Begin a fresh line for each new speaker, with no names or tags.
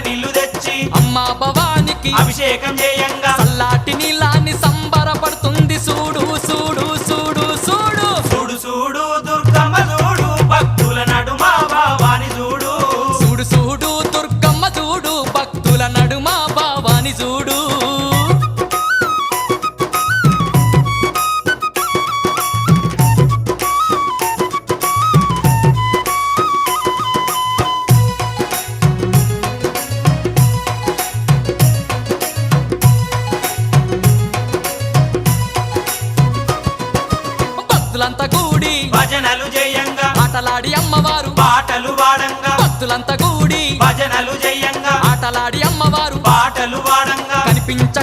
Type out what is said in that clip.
నీళ్లు తెచ్చి
అమ్మా భవానికి
అభిషేకం చేయంగా
చల్లాటి నీళ్ళని సంబరపడుతుంది చూడు చూడు చూడు చూడు
చూడు చూడు దుర్గమ్మ చూడు భక్తుల నడుమ భావాని చూడు
చూడు చూడు దుర్గమ్మ చూడు భక్తుల నడుమ భావాని చూడు భక్తులంతా కూడి
భజనలు చేయంగా
ఆటలాడి అమ్మవారు
పాటలు వాడంగా
భక్తులంతా కూడి
భజనలు చేయంగా
ఆటలాడి అమ్మవారు
పాటలు వాడంగా
కనిపించ